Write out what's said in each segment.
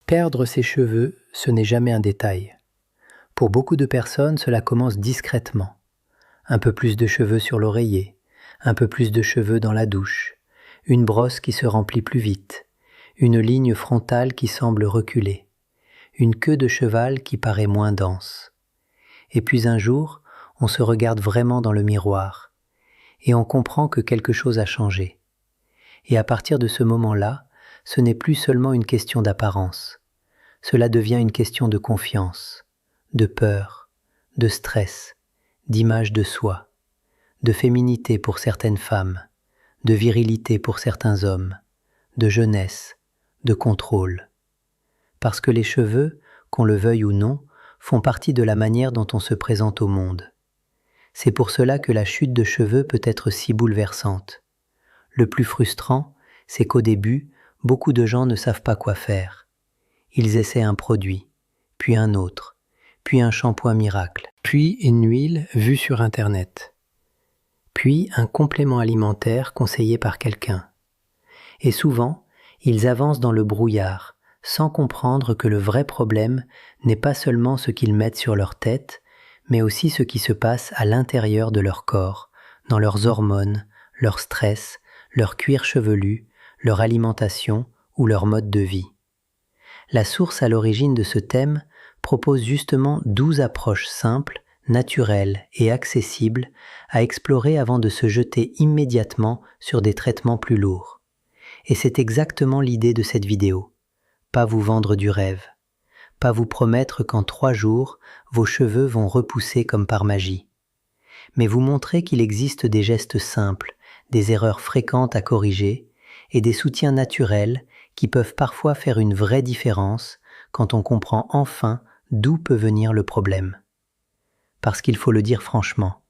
Perdre ses cheveux, ce n'est jamais un détail. Pour beaucoup de personnes, cela commence discrètement. Un peu plus de cheveux sur l'oreiller, un peu plus de cheveux dans la douche, une brosse qui se remplit plus vite, une ligne frontale qui semble reculer, une queue de cheval qui paraît moins dense. Et puis un jour, on se regarde vraiment dans le miroir et on comprend que quelque chose a changé. Et à partir de ce moment-là, ce n'est plus seulement une question d'apparence. Cela devient une question de confiance, de peur, de stress, d'image de soi, de féminité pour certaines femmes, de virilité pour certains hommes, de jeunesse, de contrôle. Parce que les cheveux, qu'on le veuille ou non, font partie de la manière dont on se présente au monde. C'est pour cela que la chute de cheveux peut être si bouleversante. Le plus frustrant, c'est qu'au début, beaucoup de gens ne savent pas quoi faire. Ils essaient un produit, puis un autre, puis un shampoing miracle, puis une huile vue sur Internet, puis un complément alimentaire conseillé par quelqu'un. Et souvent, ils avancent dans le brouillard, sans comprendre que le vrai problème n'est pas seulement ce qu'ils mettent sur leur tête, mais aussi ce qui se passe à l'intérieur de leur corps, dans leurs hormones, leur stress, leur cuir chevelu, leur alimentation ou leur mode de vie. La source à l'origine de ce thème propose justement 12 approches simples, naturelles et accessibles à explorer avant de se jeter immédiatement sur des traitements plus lourds. Et c'est exactement l'idée de cette vidéo. Pas vous vendre du rêve. Pas vous promettre qu'en 3 jours, vos cheveux vont repousser comme par magie. Mais vous montrer qu'il existe des gestes simples, des erreurs fréquentes à corriger et des soutiens naturels qui peuvent parfois faire une vraie différence quand on comprend enfin d'où peut venir le problème. Parce qu'il faut le dire franchement,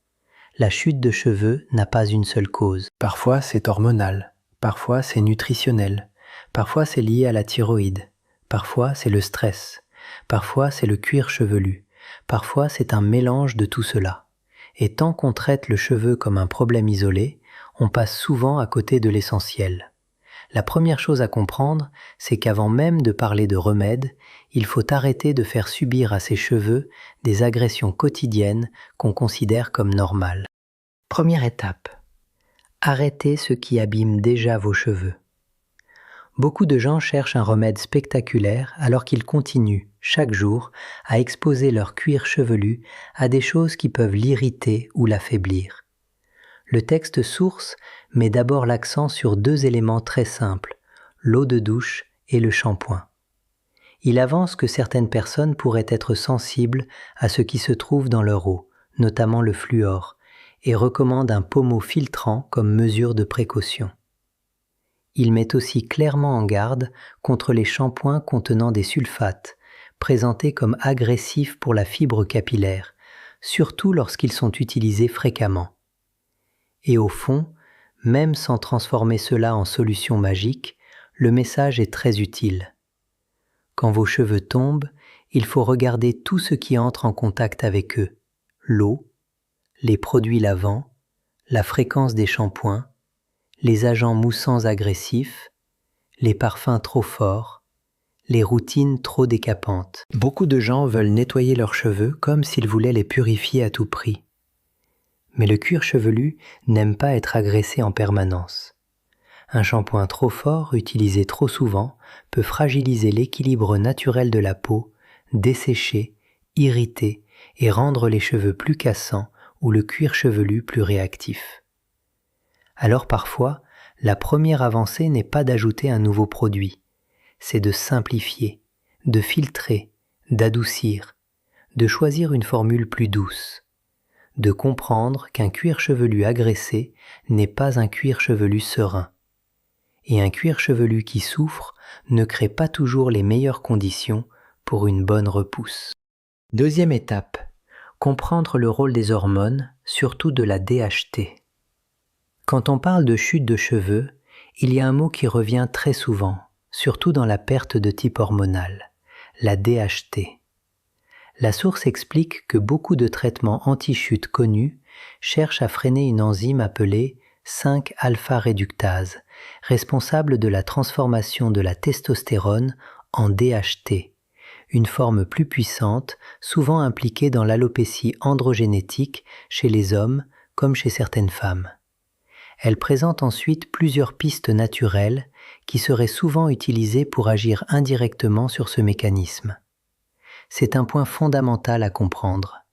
la chute de cheveux n'a pas une seule cause. Parfois c'est hormonal, parfois c'est nutritionnel, parfois c'est lié à la thyroïde, parfois c'est le stress, parfois c'est le cuir chevelu, parfois c'est un mélange de tout cela. Et tant qu'on traite le cheveu comme un problème isolé, on passe souvent à côté de l'essentiel. La première chose à comprendre, c'est qu'avant même de parler de remède, il faut arrêter de faire subir à ses cheveux des agressions quotidiennes qu'on considère comme normales. Première étape. Arrêtez ce qui abîme déjà vos cheveux. Beaucoup de gens cherchent un remède spectaculaire alors qu'ils continuent, chaque jour, à exposer leur cuir chevelu à des choses qui peuvent l'irriter ou l'affaiblir. Le texte source met d'abord l'accent sur 2 éléments très simples, l'eau de douche et le shampoing. Il avance que certaines personnes pourraient être sensibles à ce qui se trouve dans leur eau, notamment le fluor, et recommande un pommeau filtrant comme mesure de précaution. Il met aussi clairement en garde contre les shampoings contenant des sulfates, présentés comme agressifs pour la fibre capillaire, surtout lorsqu'ils sont utilisés fréquemment. Et au fond, même sans transformer cela en solution magique, le message est très utile. Quand vos cheveux tombent, il faut regarder tout ce qui entre en contact avec eux, l'eau, les produits lavants, la fréquence des shampoings, les agents moussants agressifs, les parfums trop forts, les routines trop décapantes. Beaucoup de gens veulent nettoyer leurs cheveux comme s'ils voulaient les purifier à tout prix. Mais le cuir chevelu n'aime pas être agressé en permanence. Un shampoing trop fort, utilisé trop souvent, peut fragiliser l'équilibre naturel de la peau, dessécher, irriter et rendre les cheveux plus cassants ou le cuir chevelu plus réactif. Alors parfois, la première avancée n'est pas d'ajouter un nouveau produit, c'est de simplifier, de filtrer, d'adoucir, de choisir une formule plus douce, de comprendre qu'un cuir chevelu agressé n'est pas un cuir chevelu serein. Et un cuir chevelu qui souffre ne crée pas toujours les meilleures conditions pour une bonne repousse. Deuxième étape, comprendre le rôle des hormones, surtout de la DHT. Quand on parle de chute de cheveux, il y a un mot qui revient très souvent, surtout dans la perte de type hormonal, la DHT. La source explique que beaucoup de traitements anti-chute connus cherchent à freiner une enzyme appelée 5-alpha-réductase, responsable de la transformation de la testostérone en DHT, une forme plus puissante, souvent impliquée dans l'alopécie androgénétique chez les hommes comme chez certaines femmes. Elle présente ensuite plusieurs pistes naturelles qui seraient souvent utilisées pour agir indirectement sur ce mécanisme. C'est un point fondamental à comprendre,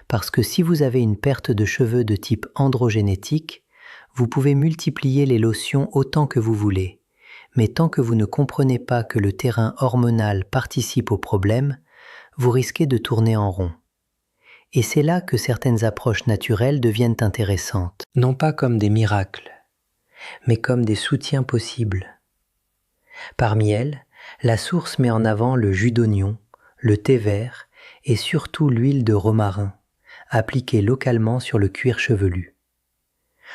parce que si vous avez une perte de cheveux de type androgénétique, vous pouvez multiplier les lotions autant que vous voulez, mais tant que vous ne comprenez pas que le terrain hormonal participe au problème, vous risquez de tourner en rond. Et c'est là que certaines approches naturelles deviennent intéressantes, non pas comme des miracles, mais comme des soutiens possibles. Parmi elles, la source met en avant le jus d'oignon, le thé vert et surtout l'huile de romarin, appliquée localement sur le cuir chevelu.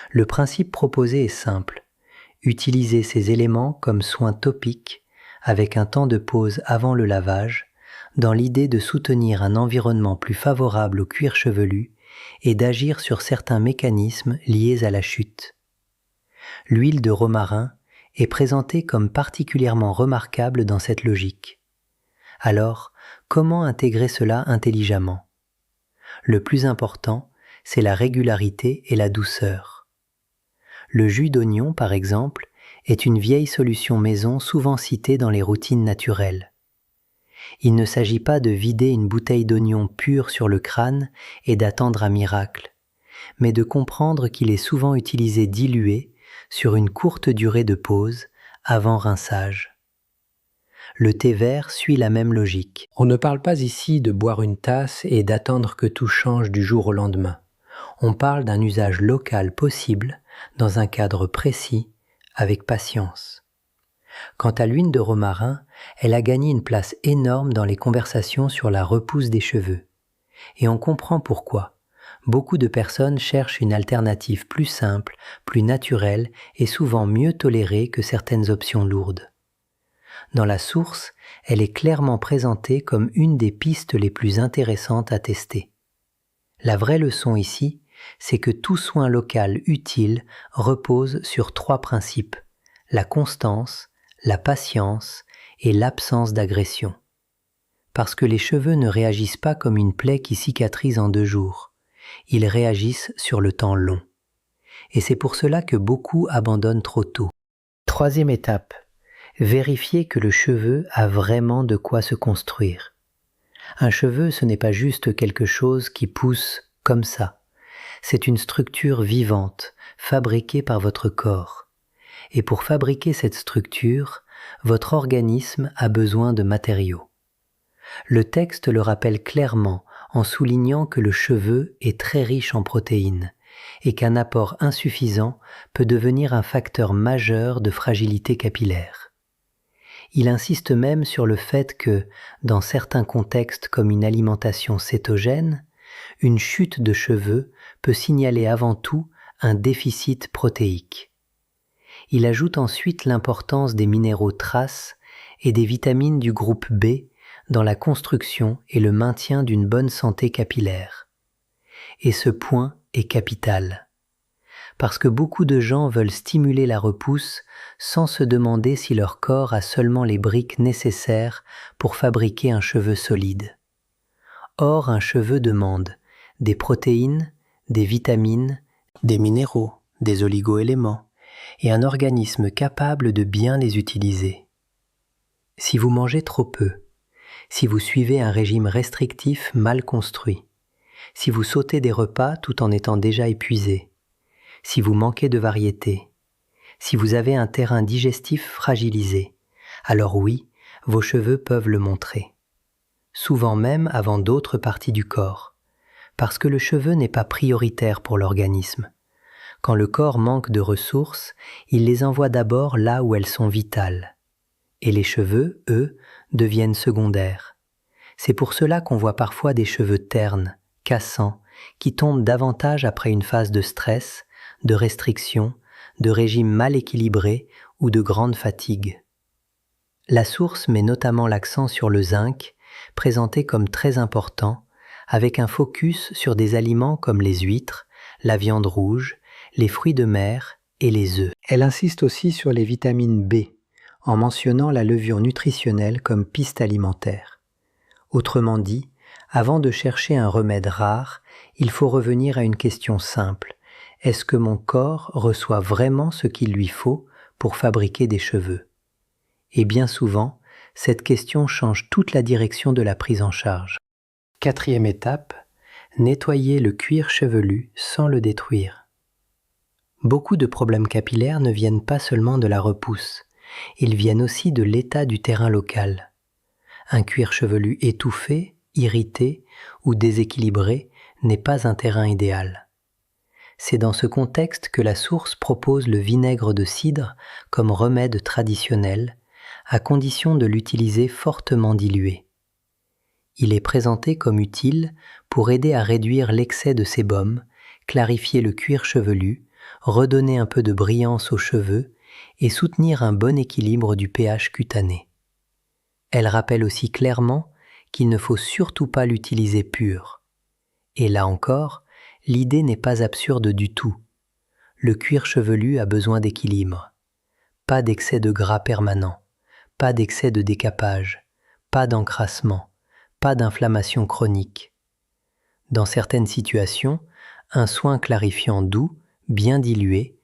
Le principe proposé est simple. Utilisez ces éléments comme soin topique avec un temps de pause avant le lavage, dans l'idée de soutenir un environnement plus favorable au cuir chevelu et d'agir sur certains mécanismes liés à la chute. L'huile de romarin est présentée comme particulièrement remarquable dans cette logique. Alors, comment intégrer cela intelligemment ? Le plus important, c'est la régularité et la douceur. Le jus d'oignon, par exemple, est une vieille solution maison souvent citée dans les routines naturelles. Il ne s'agit pas de vider une bouteille d'oignon pur sur le crâne et d'attendre un miracle, mais de comprendre qu'il est souvent utilisé dilué sur une courte durée de pause avant rinçage. Le thé vert suit la même logique. On ne parle pas ici de boire une tasse et d'attendre que tout change du jour au lendemain. On parle d'un usage local possible, dans un cadre précis, avec patience. Quant à l'huile de romarin, elle a gagné une place énorme dans les conversations sur la repousse des cheveux. Et on comprend pourquoi. Beaucoup de personnes cherchent une alternative plus simple, plus naturelle et souvent mieux tolérée que certaines options lourdes. Dans la source, elle est clairement présentée comme une des pistes les plus intéressantes à tester. La vraie leçon ici, c'est que tout soin local utile repose sur 3 principes: la constance, la patience et l'absence d'agression. Parce que les cheveux ne réagissent pas comme une plaie qui cicatrise en 2 jours. Ils réagissent sur le temps long. Et c'est pour cela que beaucoup abandonnent trop tôt. 3e étape, vérifier que le cheveu a vraiment de quoi se construire. Un cheveu, ce n'est pas juste quelque chose qui pousse comme ça. C'est une structure vivante, fabriquée par votre corps. Et pour fabriquer cette structure, votre organisme a besoin de matériaux. Le texte le rappelle clairement en soulignant que le cheveu est très riche en protéines et qu'un apport insuffisant peut devenir un facteur majeur de fragilité capillaire. Il insiste même sur le fait que, dans certains contextes comme une alimentation cétogène, une chute de cheveux peut signaler avant tout un déficit protéique. Il ajoute ensuite l'importance des minéraux traces et des vitamines du groupe B dans la construction et le maintien d'une bonne santé capillaire. Et ce point est capital, parce que beaucoup de gens veulent stimuler la repousse sans se demander si leur corps a seulement les briques nécessaires pour fabriquer un cheveu solide. Or, un cheveu demande des protéines, des vitamines, des minéraux, des oligo-éléments, et un organisme capable de bien les utiliser. Si vous mangez trop peu, si vous suivez un régime restrictif mal construit, si vous sautez des repas tout en étant déjà épuisé, si vous manquez de variété, si vous avez un terrain digestif fragilisé, alors oui, vos cheveux peuvent le montrer. Souvent même avant d'autres parties du corps, parce que le cheveu n'est pas prioritaire pour l'organisme. Quand le corps manque de ressources, il les envoie d'abord là où elles sont vitales. Et les cheveux, eux, deviennent secondaires. C'est pour cela qu'on voit parfois des cheveux ternes, cassants, qui tombent davantage après une phase de stress, de restriction, de régime mal équilibré ou de grande fatigue. La source met notamment l'accent sur le zinc, présenté comme très important, avec un focus sur des aliments comme les huîtres, la viande rouge, les fruits de mer et les œufs. Elle insiste aussi sur les vitamines B, en mentionnant la levure nutritionnelle comme piste alimentaire. Autrement dit, avant de chercher un remède rare, il faut revenir à une question simple. Est-ce que mon corps reçoit vraiment ce qu'il lui faut pour fabriquer des cheveux? Et bien souvent, cette question change toute la direction de la prise en charge. 4e étape, nettoyer le cuir chevelu sans le détruire. Beaucoup de problèmes capillaires ne viennent pas seulement de la repousse, ils viennent aussi de l'état du terrain local. Un cuir chevelu étouffé, irrité ou déséquilibré n'est pas un terrain idéal. C'est dans ce contexte que la source propose le vinaigre de cidre comme remède traditionnel, à condition de l'utiliser fortement dilué. Il est présenté comme utile pour aider à réduire l'excès de sébum, clarifier le cuir chevelu, redonner un peu de brillance aux cheveux et soutenir un bon équilibre du pH cutané. Elle rappelle aussi clairement qu'il ne faut surtout pas l'utiliser pur. Et là encore, l'idée n'est pas absurde du tout. Le cuir chevelu a besoin d'équilibre. Pas d'excès de gras permanent, pas d'excès de décapage, pas d'encrassement, pas d'inflammation chronique. Dans certaines situations, un soin clarifiant doux, bien dilué,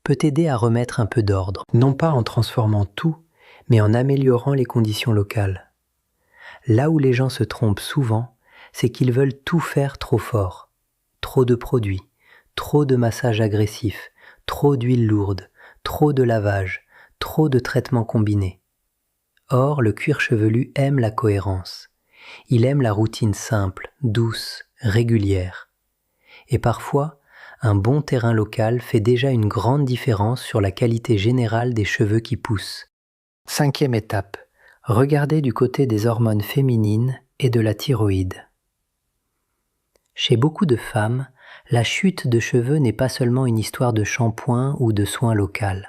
peut aider à remettre un peu d'ordre, non pas en transformant tout, mais en améliorant les conditions locales. Là où les gens se trompent souvent, c'est qu'ils veulent tout faire trop fort. Trop de produits, trop de massages agressifs, trop d'huile lourde, trop de lavage, trop de traitements combinés. Or, le cuir chevelu aime la cohérence. Il aime la routine simple, douce, régulière. Et parfois, un bon terrain local fait déjà une grande différence sur la qualité générale des cheveux qui poussent. 5e étape, regardez du côté des hormones féminines et de la thyroïde. Chez beaucoup de femmes, la chute de cheveux n'est pas seulement une histoire de shampoing ou de soins locaux.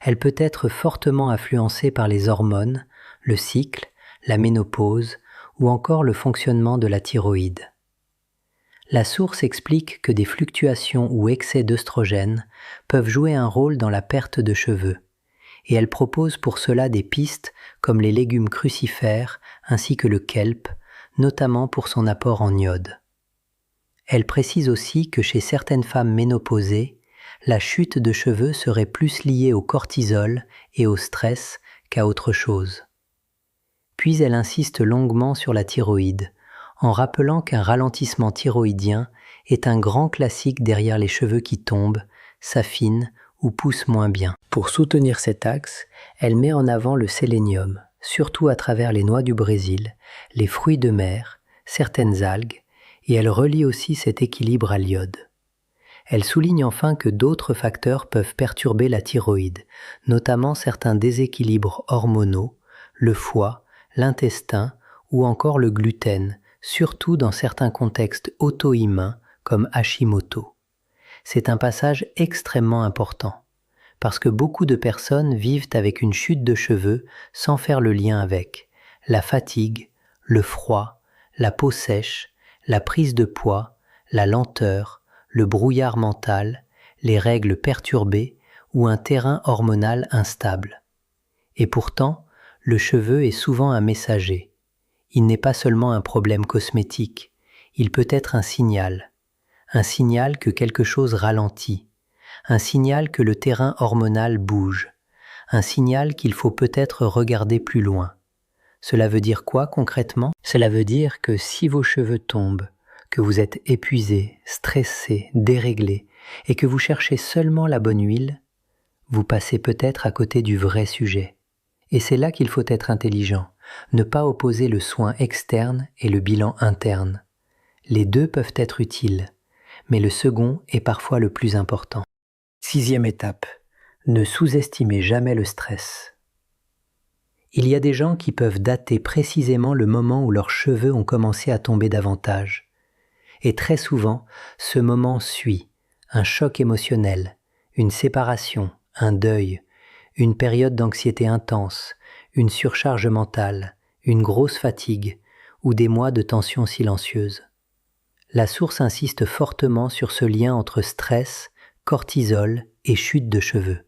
Elle peut être fortement influencée par les hormones, le cycle, la ménopause ou encore le fonctionnement de la thyroïde. La source explique que des fluctuations ou excès d'œstrogènes peuvent jouer un rôle dans la perte de cheveux, et elle propose pour cela des pistes comme les légumes crucifères ainsi que le kelp, notamment pour son apport en iode. Elle précise aussi que chez certaines femmes ménopausées, la chute de cheveux serait plus liée au cortisol et au stress qu'à autre chose. Puis elle insiste longuement sur la thyroïde, en rappelant qu'un ralentissement thyroïdien est un grand classique derrière les cheveux qui tombent, s'affinent ou poussent moins bien. Pour soutenir cet axe, elle met en avant le sélénium, surtout à travers les noix du Brésil, les fruits de mer, certaines algues, et elle relie aussi cet équilibre à l'iode. Elle souligne enfin que d'autres facteurs peuvent perturber la thyroïde, notamment certains déséquilibres hormonaux, le foie, l'intestin ou encore le gluten, surtout dans certains contextes auto-immuns comme Hashimoto. C'est un passage extrêmement important, parce que beaucoup de personnes vivent avec une chute de cheveux sans faire le lien avec la fatigue, le froid, la peau sèche, la prise de poids, la lenteur, le brouillard mental, les règles perturbées ou un terrain hormonal instable. Et pourtant, le cheveu est souvent un messager. Il n'est pas seulement un problème cosmétique, il peut être un signal que quelque chose ralentit, un signal que le terrain hormonal bouge, un signal qu'il faut peut-être regarder plus loin. Cela veut dire quoi concrètement? Cela veut dire que si vos cheveux tombent, que vous êtes épuisé, stressé, déréglé, et que vous cherchez seulement la bonne huile, vous passez peut-être à côté du vrai sujet. Et c'est là qu'il faut être intelligent, ne pas opposer le soin externe et le bilan interne. Les deux peuvent être utiles, mais le second est parfois le plus important. 6e étape, ne sous-estimez jamais le stress. Il y a des gens qui peuvent dater précisément le moment où leurs cheveux ont commencé à tomber davantage. Et très souvent, ce moment suit un choc émotionnel, une séparation, un deuil, une période d'anxiété intense, une surcharge mentale, une grosse fatigue ou des mois de tension silencieuse. La source insiste fortement sur ce lien entre stress, cortisol et chute de cheveux.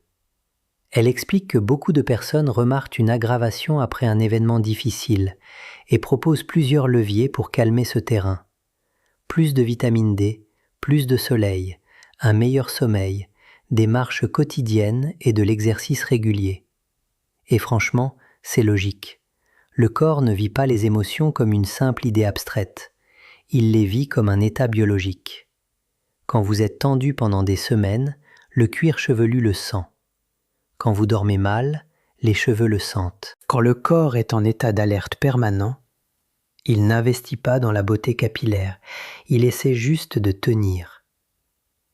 Elle explique que beaucoup de personnes remarquent une aggravation après un événement difficile et propose plusieurs leviers pour calmer ce terrain. Plus de vitamine D, plus de soleil, un meilleur sommeil, des marches quotidiennes et de l'exercice régulier. Et franchement, c'est logique. Le corps ne vit pas les émotions comme une simple idée abstraite. Il les vit comme un état biologique. Quand vous êtes tendu pendant des semaines, le cuir chevelu le sent. Quand vous dormez mal, les cheveux le sentent. Quand le corps est en état d'alerte permanent, il n'investit pas dans la beauté capillaire, il essaie juste de tenir.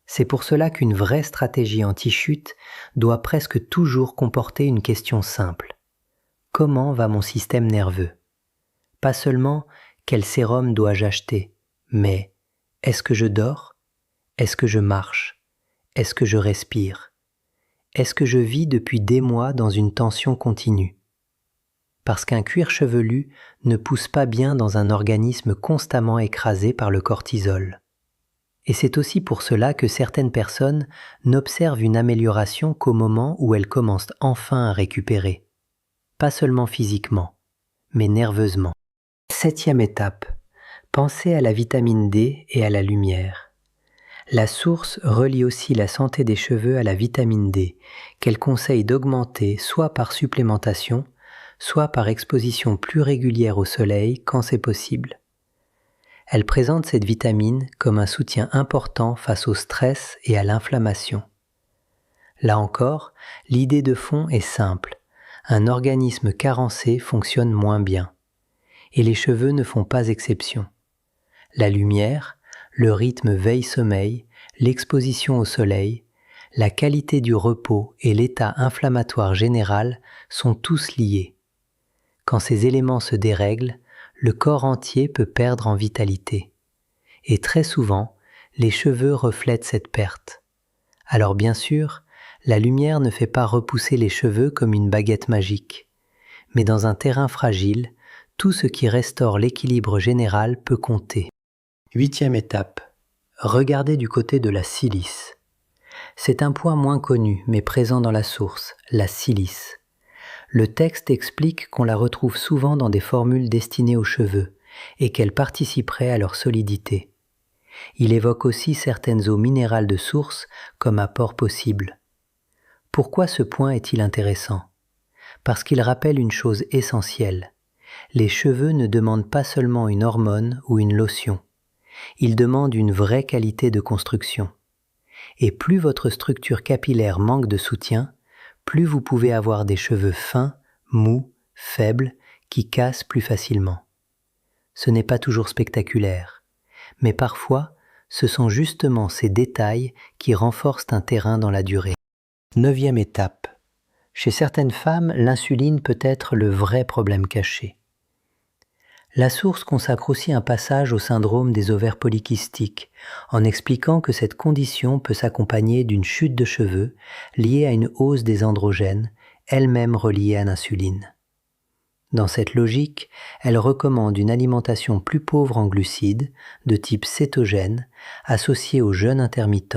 C'est pour cela qu'une vraie stratégie anti-chute doit presque toujours comporter une question simple. Comment va mon système nerveux ? Pas seulement quel sérum dois-je acheter, mais est-ce que je dors ? Est-ce que je marche ? Est-ce que je respire ? Est-ce que je vis depuis des mois dans une tension continue ? Parce qu'un cuir chevelu ne pousse pas bien dans un organisme constamment écrasé par le cortisol. Et c'est aussi pour cela que certaines personnes n'observent une amélioration qu'au moment où elles commencent enfin à récupérer. Pas seulement physiquement, mais nerveusement. 7e étape. Pensez à la vitamine D et à la lumière. La source relie aussi la santé des cheveux à la vitamine D, qu'elle conseille d'augmenter soit par supplémentation, soit par exposition plus régulière au soleil quand c'est possible. Elle présente cette vitamine comme un soutien important face au stress et à l'inflammation. Là encore, l'idée de fond est simple. Un organisme carencé fonctionne moins bien. Et les cheveux ne font pas exception. La lumière, le rythme veille-sommeil, l'exposition au soleil, la qualité du repos et l'état inflammatoire général sont tous liés. Quand ces éléments se dérèglent, le corps entier peut perdre en vitalité. Et très souvent, les cheveux reflètent cette perte. Alors bien sûr, la lumière ne fait pas repousser les cheveux comme une baguette magique. Mais dans un terrain fragile, tout ce qui restaure l'équilibre général peut compter. 8e étape. Regardez du côté de la silice. C'est un point moins connu, mais présent dans la source, la silice. Le texte explique qu'on la retrouve souvent dans des formules destinées aux cheveux et qu'elle participerait à leur solidité. Il évoque aussi certaines eaux minérales de source comme apport possible. Pourquoi ce point est-il intéressant ? Parce qu'il rappelle une chose essentielle. Les cheveux ne demandent pas seulement une hormone ou une lotion. Ils demandent une vraie qualité de construction. Et plus votre structure capillaire manque de soutien, plus vous pouvez avoir des cheveux fins, mous, faibles, qui cassent plus facilement. Ce n'est pas toujours spectaculaire, mais parfois, ce sont justement ces détails qui renforcent un terrain dans la durée. 9e étape. Chez certaines femmes, l'insuline peut être le vrai problème caché. La source consacre aussi un passage au syndrome des ovaires polykystiques, en expliquant que cette condition peut s'accompagner d'une chute de cheveux liée à une hausse des androgènes, elle-même reliée à l'insuline. Dans cette logique, elle recommande une alimentation plus pauvre en glucides, de type cétogène, associée au jeûne intermittent,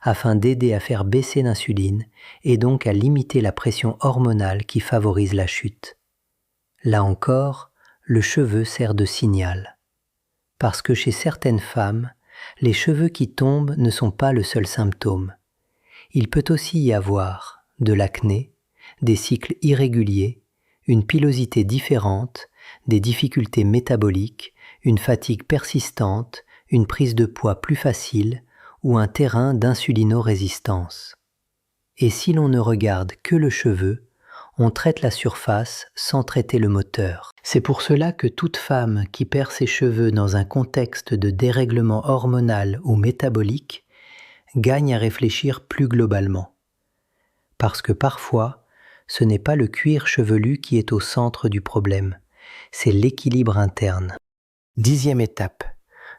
afin d'aider à faire baisser l'insuline et donc à limiter la pression hormonale qui favorise la chute. Là encore, le cheveu sert de signal. Parce que chez certaines femmes, les cheveux qui tombent ne sont pas le seul symptôme. Il peut aussi y avoir de l'acné, des cycles irréguliers, une pilosité différente, des difficultés métaboliques, une fatigue persistante, une prise de poids plus facile ou un terrain d'insulinorésistance. Et si l'on ne regarde que le cheveu, on traite la surface sans traiter le moteur. C'est pour cela que toute femme qui perd ses cheveux dans un contexte de dérèglement hormonal ou métabolique gagne à réfléchir plus globalement. Parce que parfois, ce n'est pas le cuir chevelu qui est au centre du problème, c'est l'équilibre interne. 10e étape.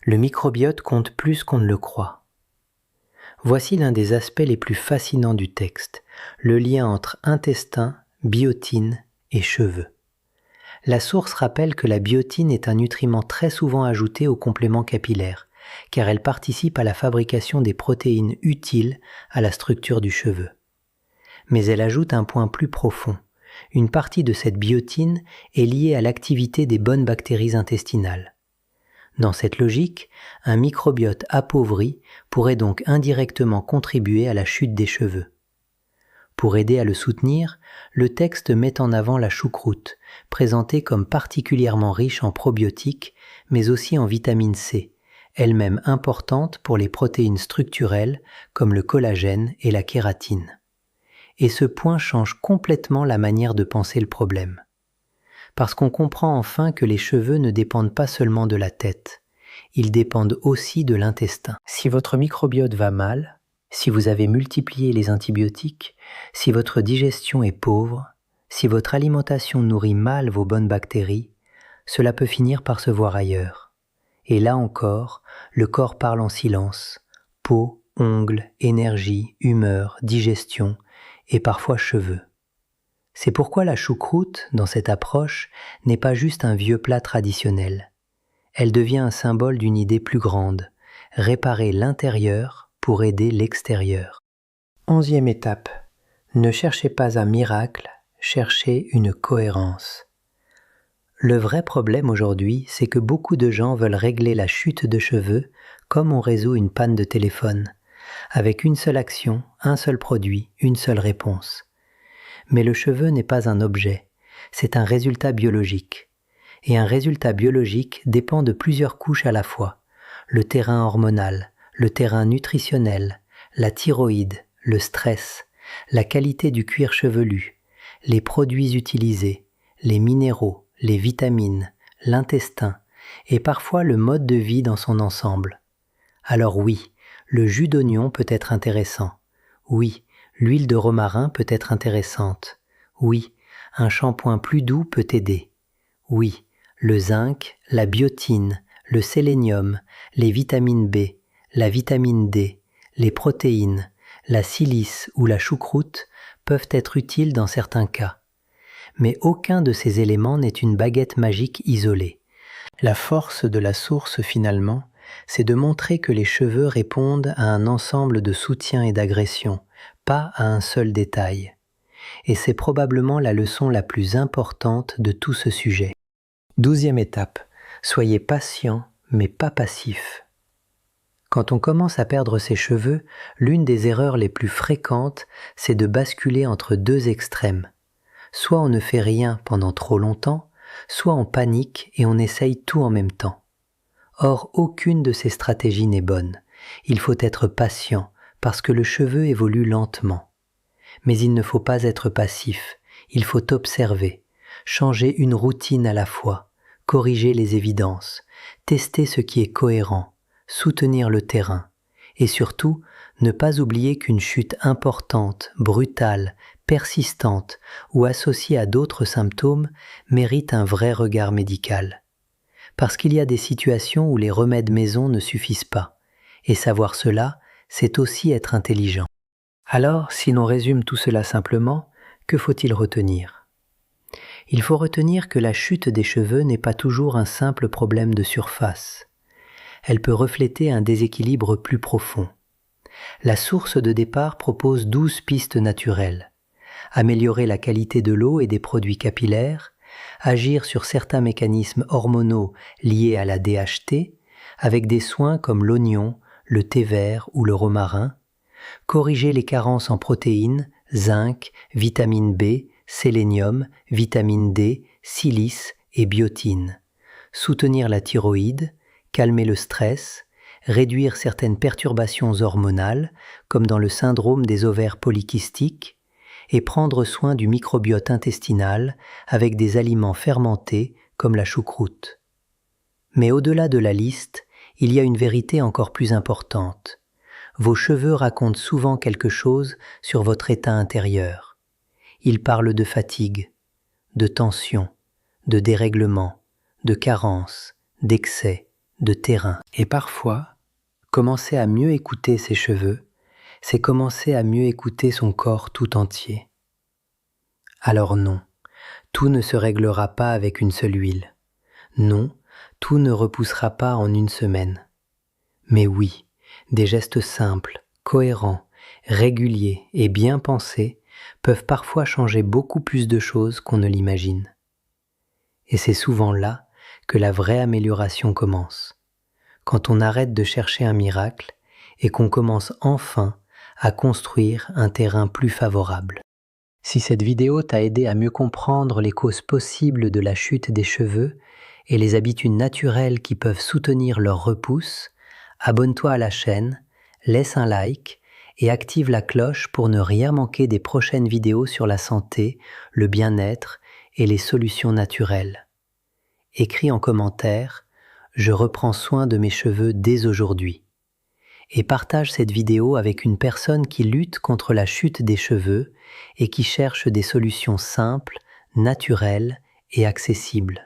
Le microbiote compte plus qu'on ne le croit. Voici l'un des aspects les plus fascinants du texte, le lien entre intestin, biotine et cheveux. La source rappelle que la biotine est un nutriment très souvent ajouté aux compléments capillaires, car elle participe à la fabrication des protéines utiles à la structure du cheveu. Mais elle ajoute un point plus profond. Une partie de cette biotine est liée à l'activité des bonnes bactéries intestinales. Dans cette logique, un microbiote appauvri pourrait donc indirectement contribuer à la chute des cheveux. Pour aider à le soutenir, le texte met en avant la choucroute, présentée comme particulièrement riche en probiotiques, mais aussi en vitamine C, elle-même importante pour les protéines structurelles comme le collagène et la kératine. Et ce point change complètement la manière de penser le problème. Parce qu'on comprend enfin que les cheveux ne dépendent pas seulement de la tête, ils dépendent aussi de l'intestin. Si votre microbiote va mal, si vous avez multiplié les antibiotiques, si votre digestion est pauvre, si votre alimentation nourrit mal vos bonnes bactéries, cela peut finir par se voir ailleurs. Et là encore, le corps parle en silence, peau, ongles, énergie, humeur, digestion et parfois cheveux. C'est pourquoi la choucroute, dans cette approche, n'est pas juste un vieux plat traditionnel. Elle devient un symbole d'une idée plus grande, réparer l'intérieur pour aider l'extérieur. 11e étape. Ne cherchez pas un miracle, cherchez une cohérence. Le vrai problème aujourd'hui, c'est que beaucoup de gens veulent régler la chute de cheveux comme on résout une panne de téléphone, avec une seule action, un seul produit, une seule réponse. Mais le cheveu n'est pas un objet, c'est un résultat biologique. Et un résultat biologique dépend de plusieurs couches à la fois. Le terrain hormonal, le terrain nutritionnel, la thyroïde, le stress, la qualité du cuir chevelu, les produits utilisés, les minéraux, les vitamines, l'intestin et parfois le mode de vie dans son ensemble. Alors oui, le jus d'oignon peut être intéressant. Oui, l'huile de romarin peut être intéressante. Oui, un shampoing plus doux peut aider. Oui, le zinc, la biotine, le sélénium, les vitamines B, la vitamine D, les protéines, la silice ou la choucroute peuvent être utiles dans certains cas. Mais aucun de ces éléments n'est une baguette magique isolée. La force de la source finalement, c'est de montrer que les cheveux répondent à un ensemble de soutien et d'agression, pas à un seul détail. Et c'est probablement la leçon la plus importante de tout ce sujet. 12e étape, soyez patient mais pas passif. Quand on commence à perdre ses cheveux, l'une des erreurs les plus fréquentes, c'est de basculer entre deux extrêmes. Soit on ne fait rien pendant trop longtemps, soit on panique et on essaye tout en même temps. Or, aucune de ces stratégies n'est bonne. Il faut être patient parce que le cheveu évolue lentement. Mais il ne faut pas être passif, il faut observer, changer une routine à la fois, corriger les évidences, tester ce qui est cohérent, soutenir le terrain et surtout ne pas oublier qu'une chute importante, brutale, persistante ou associée à d'autres symptômes mérite un vrai regard médical. Parce qu'il y a des situations où les remèdes maison ne suffisent pas, et savoir cela, c'est aussi être intelligent. Alors, si l'on résume tout cela simplement, que faut-il retenir ? Il faut retenir que la chute des cheveux n'est pas toujours un simple problème de surface. Elle peut refléter un déséquilibre plus profond. La source de départ propose 12 pistes naturelles. Améliorer la qualité de l'eau et des produits capillaires, agir sur certains mécanismes hormonaux liés à la DHT, avec des soins comme l'oignon, le thé vert ou le romarin, corriger les carences en protéines, zinc, vitamine B, sélénium, vitamine D, silice et biotine, soutenir la thyroïde, calmer le stress, réduire certaines perturbations hormonales, comme dans le syndrome des ovaires polykystiques, et prendre soin du microbiote intestinal avec des aliments fermentés comme la choucroute. Mais au-delà de la liste, il y a une vérité encore plus importante. Vos cheveux racontent souvent quelque chose sur votre état intérieur. Ils parlent de fatigue, de tension, de dérèglement, de carence, d'excès, de terrain. Et parfois, commencer à mieux écouter ses cheveux, c'est commencer à mieux écouter son corps tout entier. Alors non, tout ne se réglera pas avec une seule huile. Non, tout ne repoussera pas en une semaine. Mais oui, des gestes simples, cohérents, réguliers et bien pensés peuvent parfois changer beaucoup plus de choses qu'on ne l'imagine. Et c'est souvent là que la vraie amélioration commence, quand on arrête de chercher un miracle et qu'on commence enfin à construire un terrain plus favorable. Si cette vidéo t'a aidé à mieux comprendre les causes possibles de la chute des cheveux et les habitudes naturelles qui peuvent soutenir leur repousse, abonne-toi à la chaîne, laisse un like et active la cloche pour ne rien manquer des prochaines vidéos sur la santé, le bien-être et les solutions naturelles. Écris en commentaire « Je reprends soin de mes cheveux dès aujourd'hui » et partage cette vidéo avec une personne qui lutte contre la chute des cheveux et qui cherche des solutions simples, naturelles et accessibles.